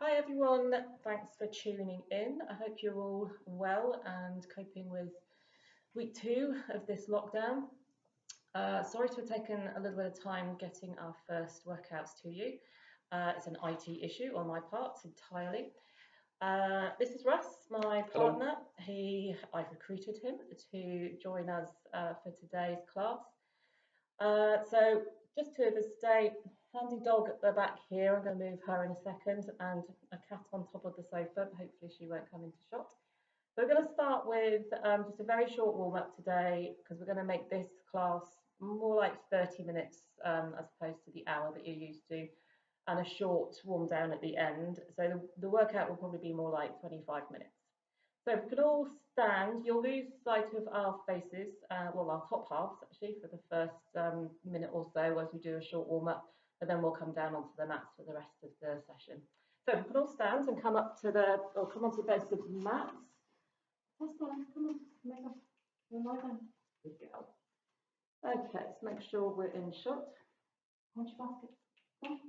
Hi everyone, thanks for tuning in. I hope you're all well and coping with week 2 of this lockdown. Sorry to have taken a little bit of time getting our first workouts to you. It's an IT issue on my part entirely. This is Russ, my Hello. partner. I've recruited him to join us for today's class. So just two of us today. Handy dog at the back here. I'm going to move her in a second, and a cat on top of the sofa. Hopefully she won't come into shot. So we're going to start with just a very short warm up today because we're going to make this class more like 30 minutes as opposed to the hour that you're used to, and a short warm down at the end. So the workout will probably be more like 25 minutes. So if we could all stand, you'll lose sight of our faces, well, our top halves actually, for the first minute or so as we do a short warm up, and then we'll come down onto the mats for the rest of the session. So if we could all stand and come up to come onto the base of the mats. That's fine, come on, Mega. Good girl. Okay, let's make sure we're in shot. Punch basket. Come.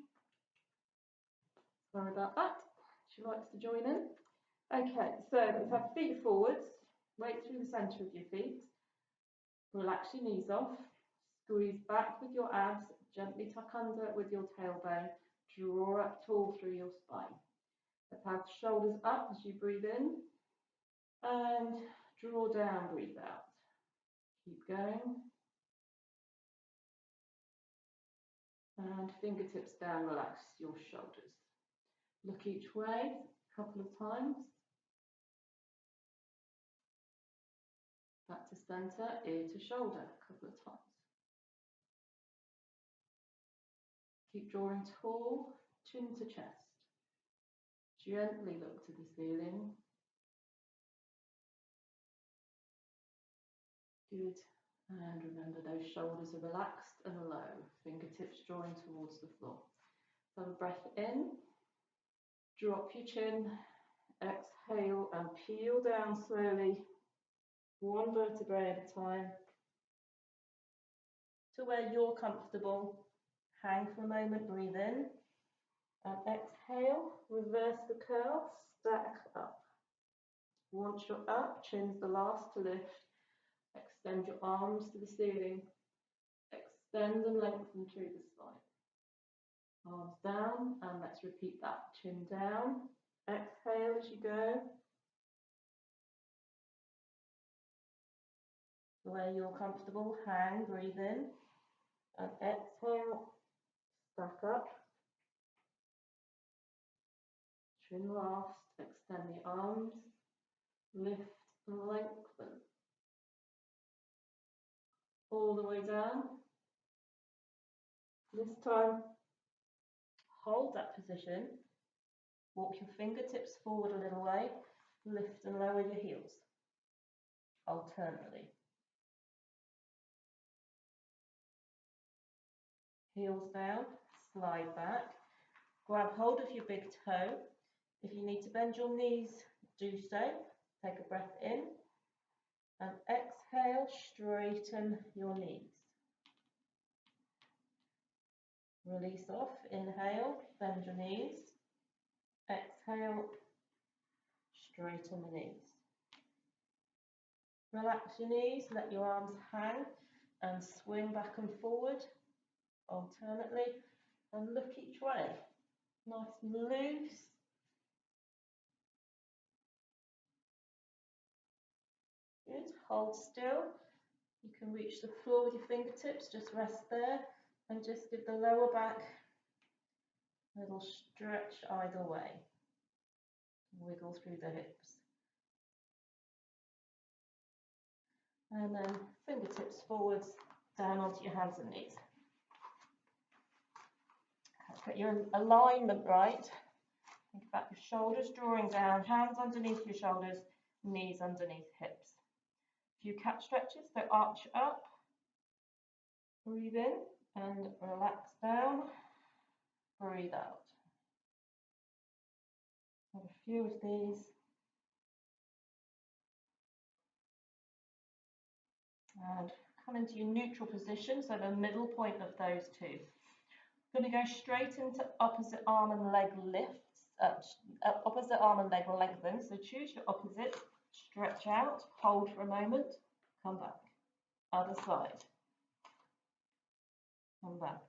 Sorry about that. She likes to join in. Okay, so let's have feet forwards, weight through the centre of your feet. Relax your knees off, squeeze back with your abs, gently tuck under with your tailbone, draw up tall through your spine. Let's have shoulders up as you breathe in, and draw down, breathe out. Keep going. And fingertips down, relax your shoulders. Look each way a couple of times. Back to centre, ear to shoulder a couple of times. Keep drawing tall, chin to chest. Gently look to the ceiling. Good. And remember those shoulders are relaxed and low, fingertips drawing towards the floor. Have a breath in, drop your chin, exhale and peel down slowly, one vertebrae at a time, to where you're comfortable. Hang for a moment, breathe in, and exhale, reverse the curl, stack up. Once you're up, chin's the last to lift. Extend your arms to the ceiling. Extend and lengthen through the spine. Arms down, and let's repeat that. Chin down. Exhale as you go. Where you're comfortable, hang, breathe in. And exhale, stack up. Chin last. Extend the arms. Lift and lengthen. All the way down. This time, hold that position. Walk your fingertips forward a little way. Lift and lower your heels. Alternately. Heels down, slide back. Grab hold of your big toe. If you need to bend your knees, do so. Take a breath in. And exhale, straighten your knees. Release off, inhale, bend your knees. Exhale, straighten the knees. Relax your knees, let your arms hang and swing back and forward alternately, and look each way. Nice and loose. Good, hold still. You can reach the floor with your fingertips, just rest there and just give the lower back a little stretch either way. Wiggle through the hips. And then fingertips forwards, down onto your hands and knees. Get your alignment right. Think about your shoulders drawing down, hands underneath your shoulders, knees underneath hips. A few cat stretches, so arch up, breathe in and relax down, breathe out. Have a few of these. And come into your neutral position, so the middle point of those two. Going to go straight into opposite arm and leg lifts opposite arm and leg will lengthen. So choose your opposite, stretch out, hold for a moment, come back. Other side, come back.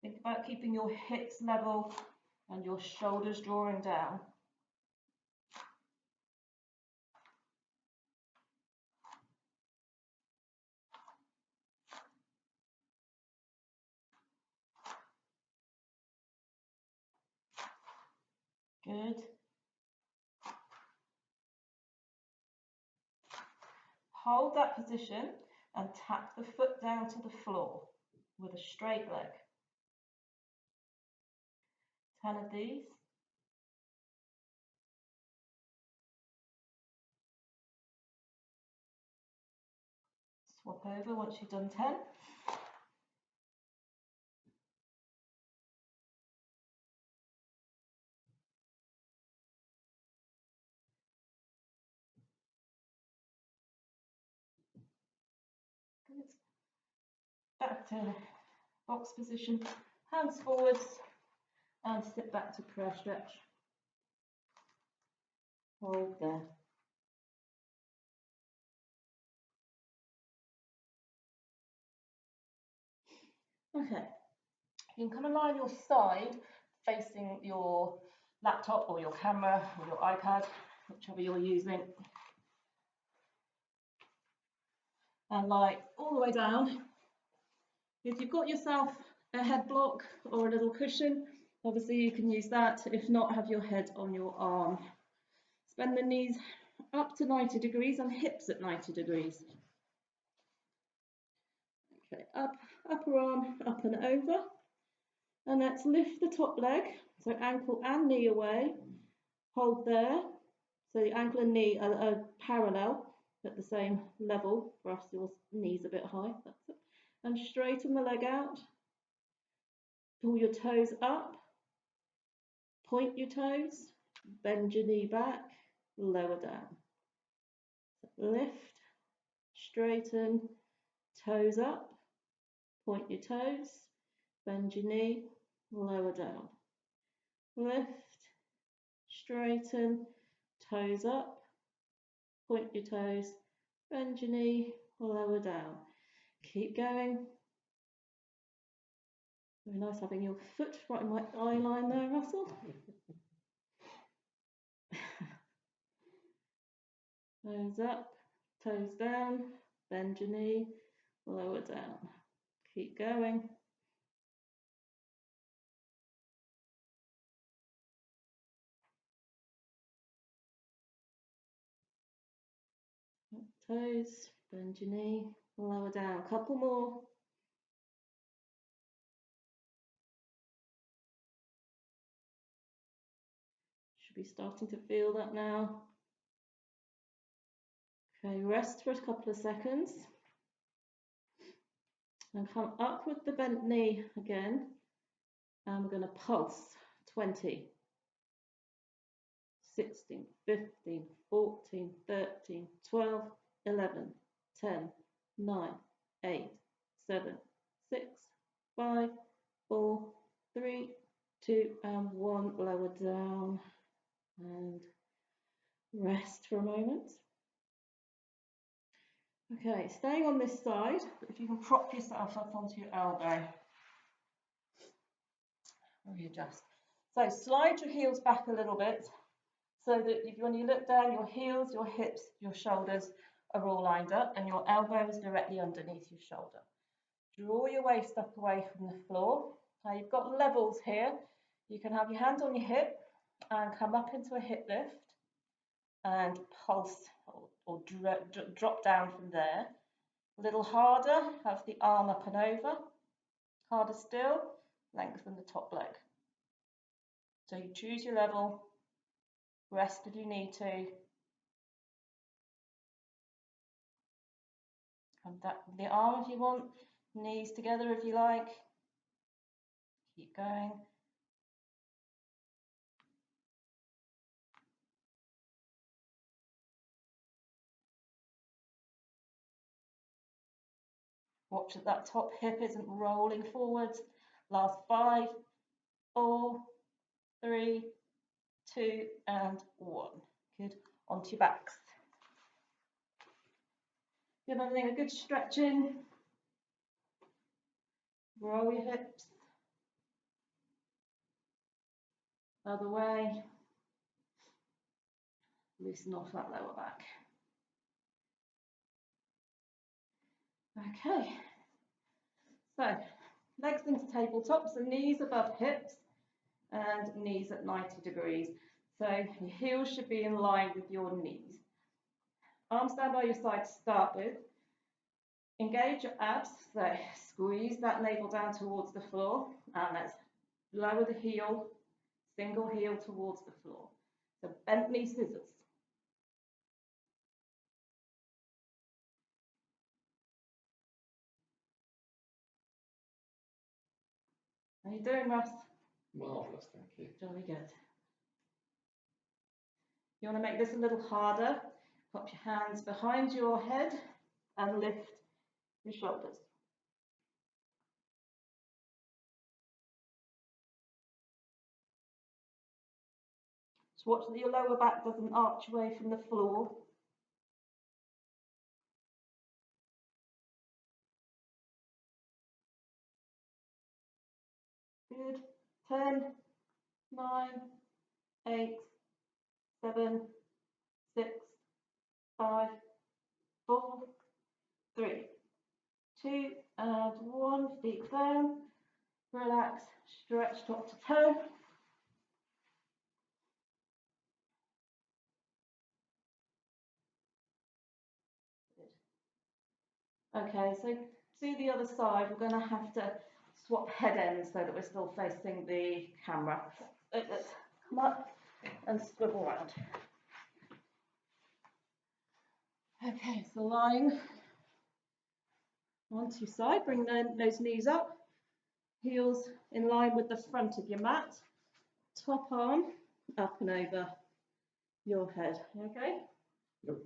Think about keeping your hips level and your shoulders drawing down. Good. Hold that position and tap the foot down to the floor with a straight leg. 10 of these. Swap over once you've done 10. Good. Back to box position, hands forwards, and sit back to prayer stretch. Hold there. Okay, you can come and lie on your side facing your laptop or your camera or your iPad, whichever you're using. And lie all the way down. If you've got yourself a head block or a little cushion, obviously you can use that. If not, have your head on your arm. Bend the knees up to 90 degrees and hips at 90 degrees. Okay, up, upper arm up and over. And let's lift the top leg, so ankle and knee away. Hold there. So the ankle and knee are parallel at the same level. For us, your knee's a bit high. That's it. And straighten the leg out. Pull your toes up. Point your toes. Bend your knee back. Lower down. Lift. Straighten. Toes up. Point your toes. Bend your knee. Lower down. Lift. Straighten. Toes up. Point your toes. Bend your knee. Lower down. Keep going. Very nice having your foot right in my eye line there, Russell. Toes up, toes down, bend your knee, lower down. Keep going. Toes, bend your knee, lower down. Couple more. Should be starting to feel that now. Okay, rest for a couple of seconds. And come up with the bent knee again. And we're going to pulse. 20, 16, 15, 14, 13, 12, 11, 10, 9, 8, 7, 6, 5, 4, 3, 2, and 1. Lower down and rest for a moment. Okay, staying on this side, if you can prop yourself up onto your elbow. Readjust. So slide your heels back a little bit so that when you look down, your heels, your hips, your shoulders are all lined up and your elbow is directly underneath your shoulder. Draw your waist up away from the floor. Now you've got levels here. You can have your hand on your hip and come up into a hip lift and pulse or drop down from there. A little harder, have the arm up and over. Harder still, lengthen the top leg. So you choose your level, rest if you need to. Come back with the arm if you want, knees together if you like. Keep going. Watch that that top hip isn't rolling forwards. Last 5, 4, 3, 2, and 1. Good. Onto your backs. Give everything a good stretching. Roll your hips. Other way. Loosen off that lower back. Okay. So, legs into tabletop, so knees above hips and knees at 90 degrees. So your heels should be in line with your knees. Arms down by your side to start with. Engage your abs, so squeeze that navel down towards the floor, and let's lower the heel, single heel towards the floor. So bent knee scissors. How you doing, Russ? Marvellous, thank you. Jolly good. You want to make this a little harder. Pop your hands behind your head and lift your shoulders. Just watch that your lower back doesn't arch away from the floor. Good. 10, 9, 8, 7, 6, 5, 4, 3, 2, and 1. Feet down. Relax. Stretch top to toe. Okay, so to the other side, we're going to have to swap head ends so that we're still facing the camera. So let's come up and swivel around. Okay, so lying onto your side, bring those knees up, heels in line with the front of your mat, top arm up and over your head. Okay? Yep.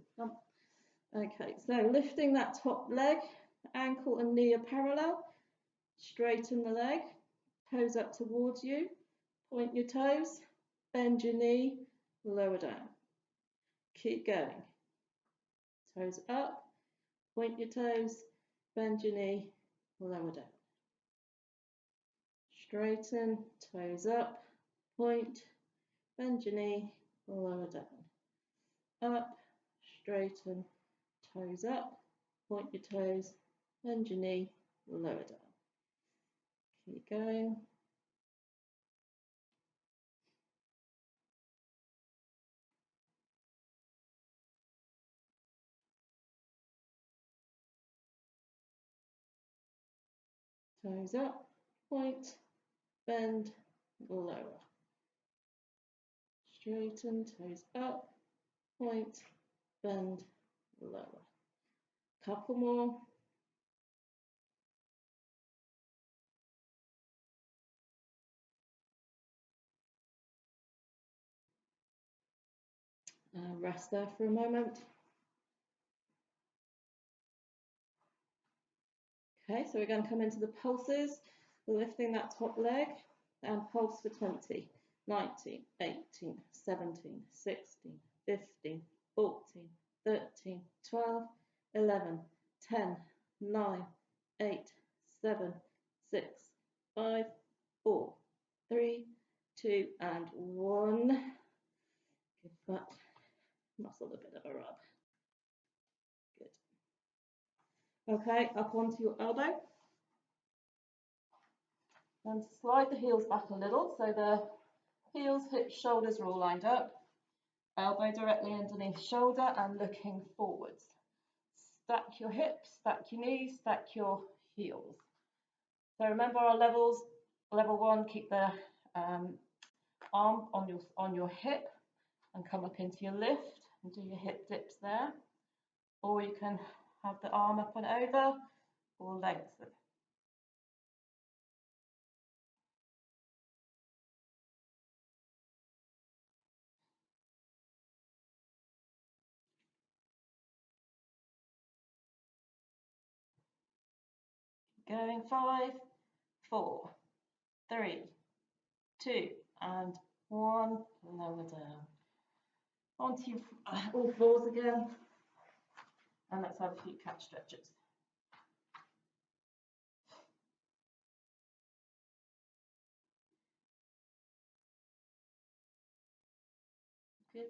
Okay, so lifting that top leg, ankle and knee are parallel, straighten the leg, toes up towards you, point your toes, bend your knee, lower down. Keep going. Toes up, point your toes, bend your knee, lower down. Straighten, toes up, point, bend your knee, lower down. Up, straighten, toes up, point your toes, bend your knee, lower down. Keep going. Toes up, point, bend, lower. Straighten, toes up, point, bend, lower. Couple more. Rest there for a moment. Okay, so we're going to come into the pulses. We're lifting that top leg and pulse for 20, 19, 18, 17, 16, 15, 14, 13, 12, 11, 10, 9, 8, 7, 6, 5, 4, 3, 2, and 1. Give that muscle a bit of a rub. Good. Okay, up onto your elbow. And slide the heels back a little so the heels, hips, shoulders are all lined up. Elbow directly underneath shoulder and looking forwards. Stack your hips, stack your knees, stack your heels. So remember our levels. Level 1, keep the arm on your hip and come up into your lift and do your hip dips there. Or you can have the arm up and over or legs. Going 5, 4, 3, 2, and 1, lower down. Onto your all fours again, and let's have a few catch stretches. Good.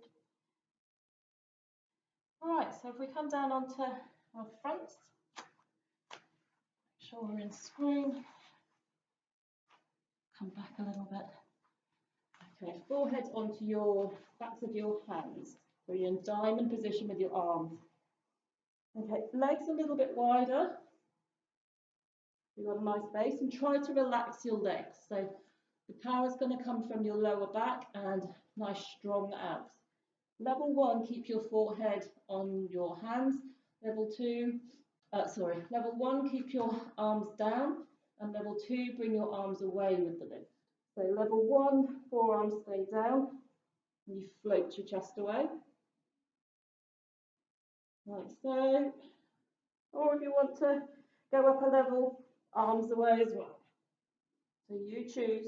All right, so if we come down onto our fronts, make sure we're in screen. Come back a little bit. Okay, forehead onto your backs of your hands. So you're in diamond position with your arms. Okay, legs a little bit wider. You've got a nice base, and try to relax your legs. So the power is going to come from your lower back and nice strong abs. Level 1, keep your forehead on your hands. Level 1, keep your arms down. And level 2, bring your arms away with the lift. So level 1, forearms stay down. And you float your chest away. Like so. Or if you want to go up a level, arms away as well. So you choose.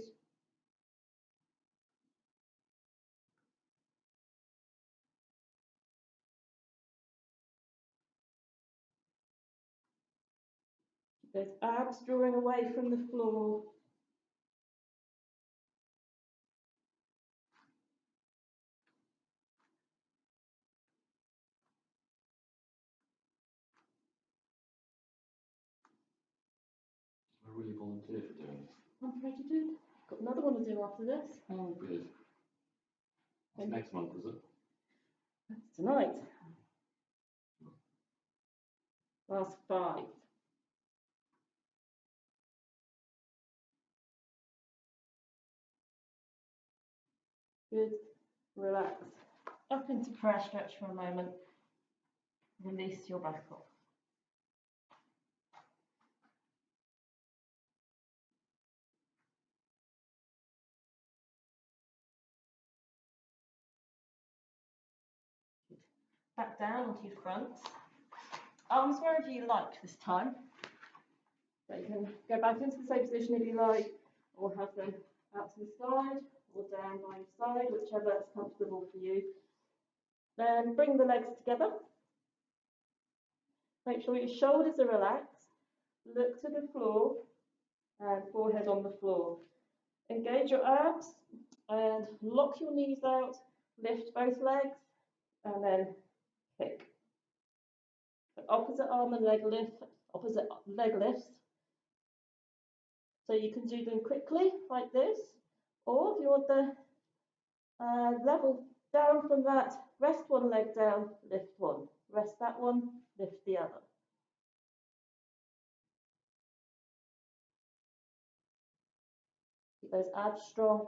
There's abs drawing away from the floor. I really volunteer for doing this. I'm afraid you did. Got another one to do after this. Oh, good. That's next month, is it? That's tonight. Last 5. Good. Relax. Up into prayer stretch for a moment. Release your back off. Back down onto your front. Arms wherever you like this time. So you can go back into the same position if you like, or have them out to the side, or down by your side, whichever is comfortable for you. Then bring the legs together. Make sure your shoulders are relaxed. Look to the floor and forehead on the floor. Engage your abs and lock your knees out. Lift both legs and then kick. The opposite arm and leg lift, opposite leg lifts. So you can do them quickly like this, or if you want the level down from that, rest one leg down, lift one. Rest that one, lift the other. Keep those abs strong.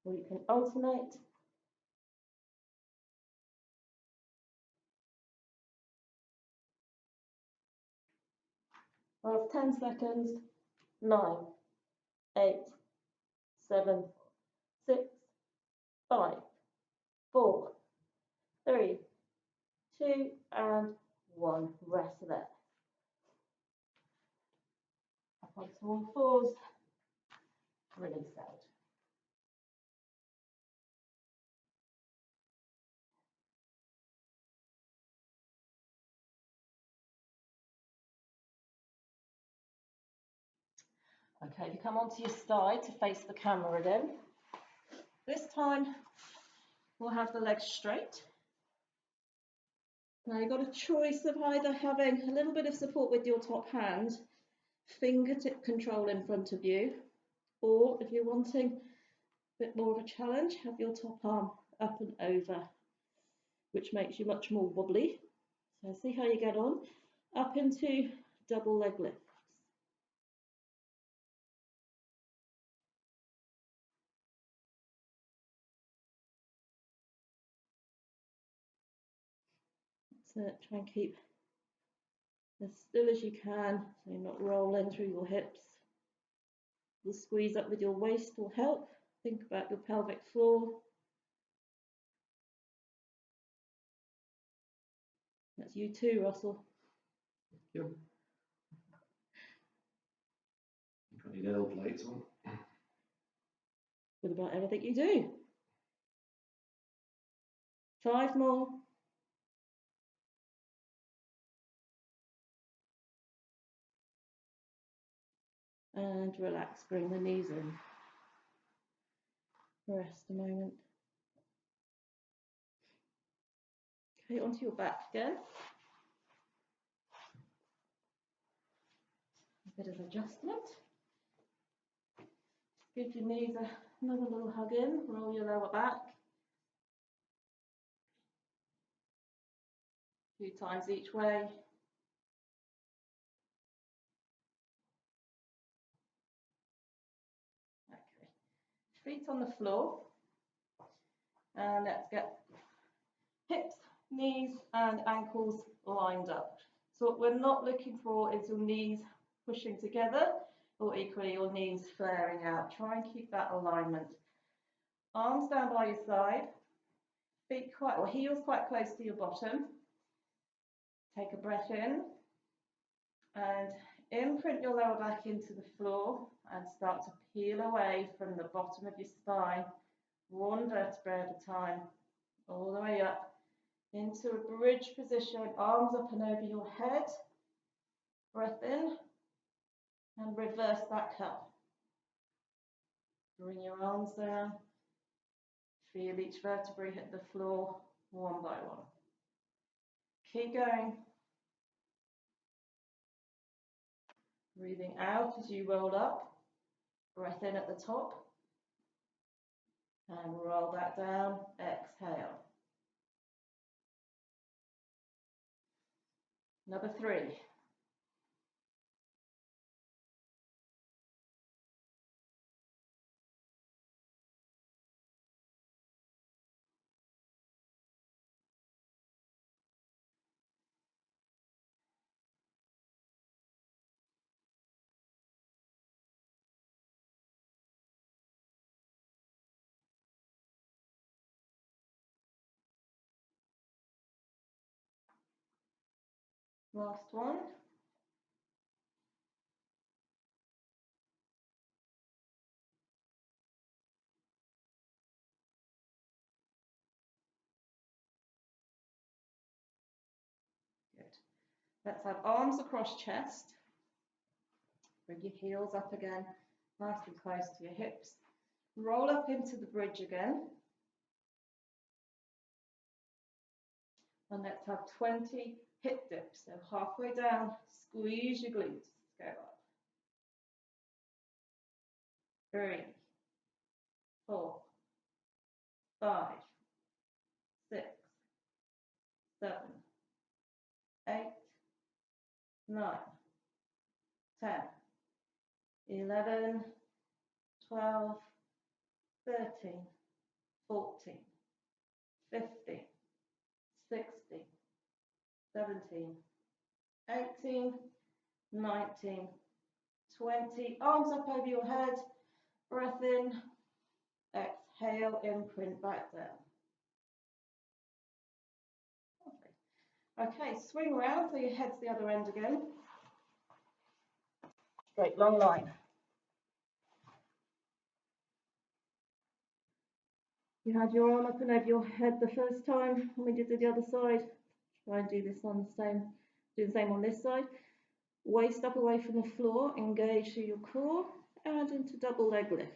Or you can alternate. Last 10 seconds. 9, 8, 7, 6, 5, 4, 3, 2, and 1. Rest there. Up onto all fours. Release out. Okay, if you come onto your side to face the camera again. This time we'll have the legs straight. Now you've got a choice of either having a little bit of support with your top hand, fingertip control in front of you, or if you're wanting a bit more of a challenge, have your top arm up and over, which makes you much more wobbly. So see how you get on. Up into double leg lifts. So try and keep as still as you can, so you're not rolling through your hips. The squeeze up with your waist will help. Think about your pelvic floor. That's you too, Russell. Yep. your nail plates on. With about everything you do. 5 more. And relax, bring the knees in. Rest a moment. Okay, onto your back again. A bit of adjustment. Give your knees another little hug in, roll your lower back. A few times each way. Okay, feet on the floor. And let's get hips, knees and ankles lined up. So what we're not looking for is your knees pushing together or equally your knees flaring out. Try and keep that alignment. Arms down by your side, feet quite, or heels quite close to your bottom. Take a breath in and imprint your lower back into the floor and start to peel away from the bottom of your spine, one vertebra at a time, all the way up into a bridge position, arms up and over your head. Breath in and reverse that cup. Bring your arms down. Feel each vertebrae hit the floor one by one. Keep going. Breathing out as you roll up. Breath in at the top. And roll that down. Exhale. Number 3. Last one. Good. Let's have arms across chest. Bring your heels up again, nice and close to your hips. Roll up into the bridge again. And let's have 20 hip dips. So halfway down, squeeze your glutes. Go up. 3, 4, 5, 6, 7, 8, 9, 10, 11, 12, 13, 14, 15, 16, 17, 18, 19, 20. Arms up over your head. Breath in. Exhale, imprint back down. Okay, swing around so your head's the other end again. Straight, long line. You had your arm up and over your head the first time when we did the other side. Try and do this on the same, do the same on this side. Waist up away from the floor, engage through your core and into double leg lifts.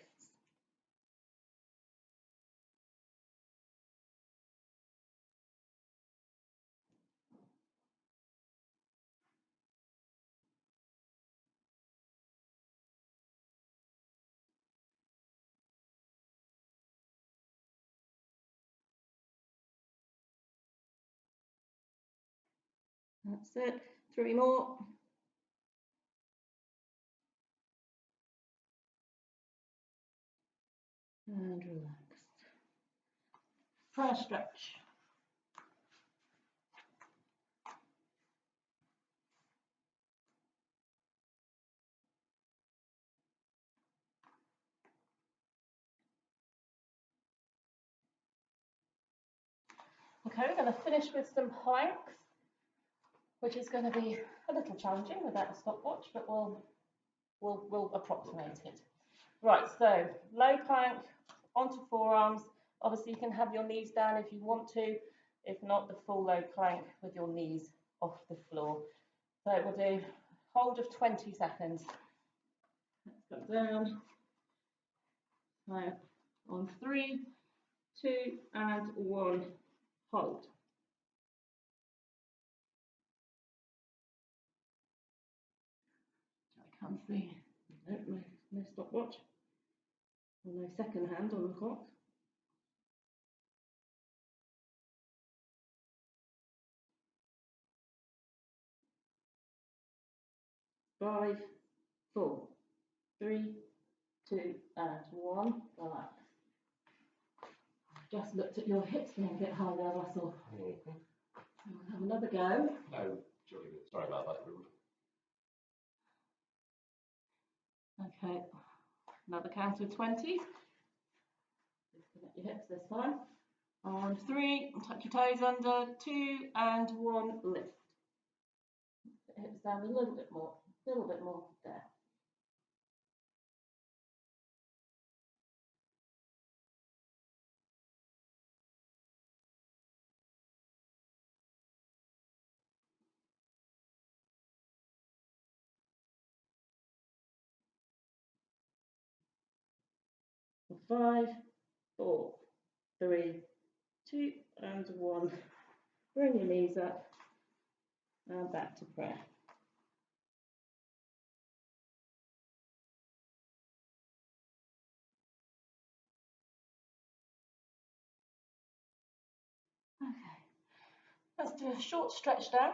That's it. 3 more. And relaxed. Try a stretch. Okay, we're going to finish with some planks, which is going to be a little challenging without a stopwatch, but we'll we'll approximate it. Right, so low plank onto forearms. Obviously, you can have your knees down if you want to. If not, the full low plank with your knees off the floor. So we'll do hold of 20 seconds. Let's go down. So on 3, 2, and 1, hold. I can't see. No stopwatch. No second hand on the clock. 5, 4, 3, 2, and 1. Relax. Just looked at your hips being a bit high there, Russell. Mm-hmm. We'll have another go. No, jolly good. Sorry about that, rude. Okay, another count of 20. Disconnect your hips this time. On 3, tuck your toes under, 2, and 1, lift. Put the hips down a little bit more, there. For 5, 4, 3, 2, and 1. Bring your knees up and back to prayer. Okay, let's do a short stretch down.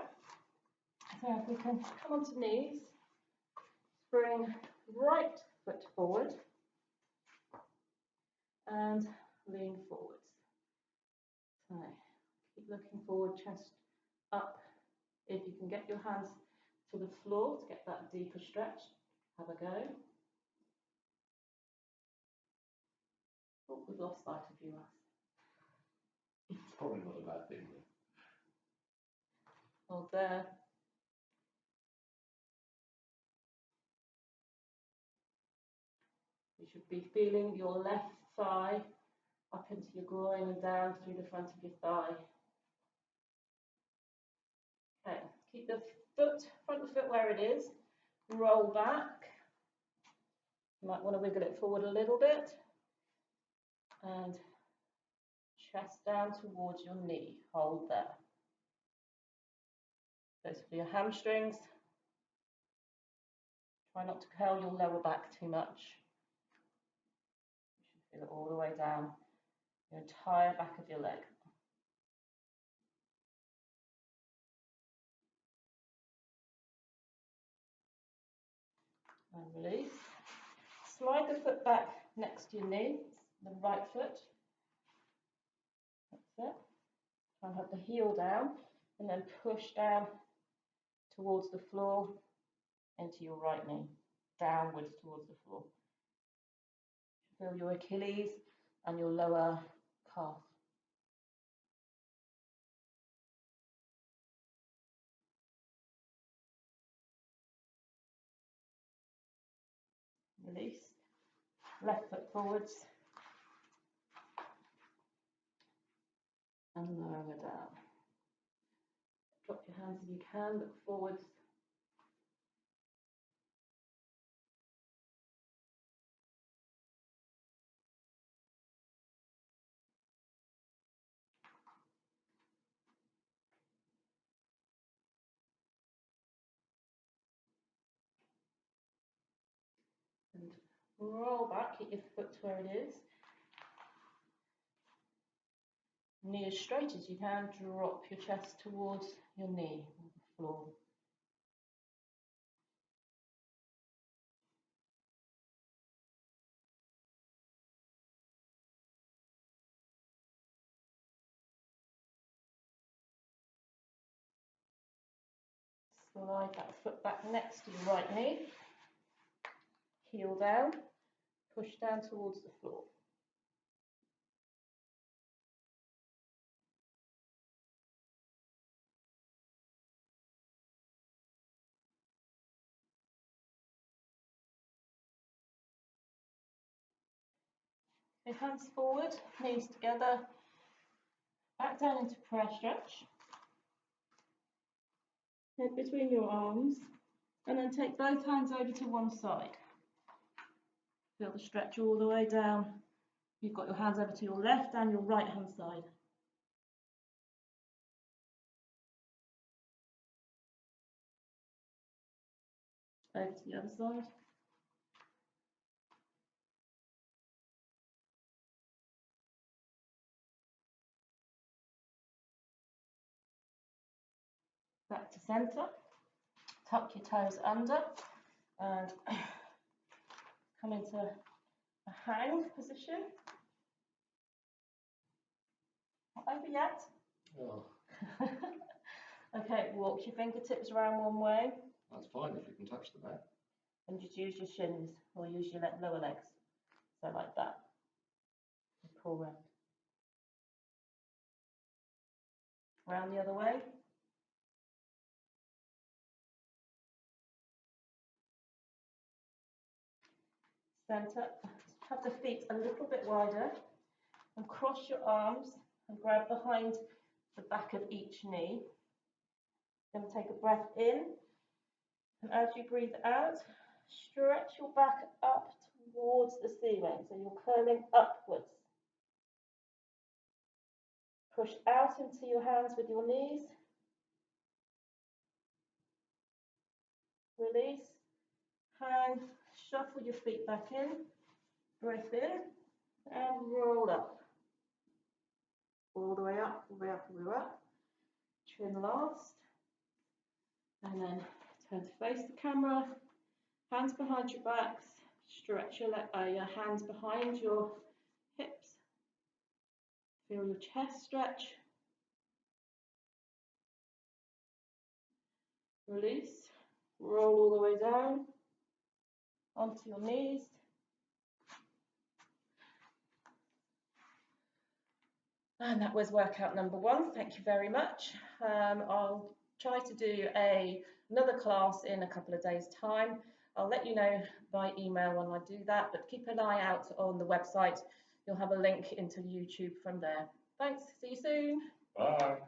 So if we can come onto knees, bring right foot forward and lean forwards. So keep looking forward, chest up. If you can get your hands to the floor to get that deeper stretch, have a go. Oh, we've lost sight of you, Russ. It's probably not a bad thing, though. Hold there. You should be feeling your left thigh up into your groin and down through the front of your thigh. Okay, keep the front of the foot where it is. Roll back. You might want to wiggle it forward a little bit. And chest down towards your knee. Hold there. Those for your hamstrings. Try not to curl your lower back too much. You should feel it all the way down your entire back of your leg. And release. Slide the foot back next to your knee, the right foot. That's it. Try and have the heel down and then push down towards the floor into your right knee, downwards towards the floor. Feel your Achilles and your lower calf. Release. Left foot forwards and lower down. Drop your hands if you can, look forwards. And roll back, keep your foot where it is. Knee as straight as you can, drop your chest towards your knee on the floor. Slide that foot back next to your right knee. Heel down, push down towards the floor. Okay, hands forward, knees together, back down into prayer stretch. Head between your arms, and then take both hands over to one side. Feel the stretch all the way down. You've got your hands over to your left and your right hand side. Over to the other side. Back to centre. Tuck your toes under and come into a hang position. Not over yet. Oh, Okay, walk your fingertips around one way. that's fine if you can touch the mat. And just use your shins or use your lower legs. So like that. And pull round. Round the other way. Centre. Have the feet a little bit wider and cross your arms and grab behind the back of each knee. Then take a breath in, and as you breathe out, stretch your back up towards the ceiling, so you're curling upwards. Push out into your hands with your knees. Release. Hang. Shuffle your feet back in. Breath in and roll up. All the way up, all the way up, all the way up. Chin last. And then turn to face the camera. Hands behind your backs. Stretch your hands behind your hips. Feel your chest stretch. Release. Roll all the way down onto your knees. And that was workout number 1. Thank you very much. I'll try to do another class in a couple of days' time. I'll let you know by email when I do that, but keep an eye out on the website. You'll have a link into YouTube from there. Thanks. See you soon. Bye.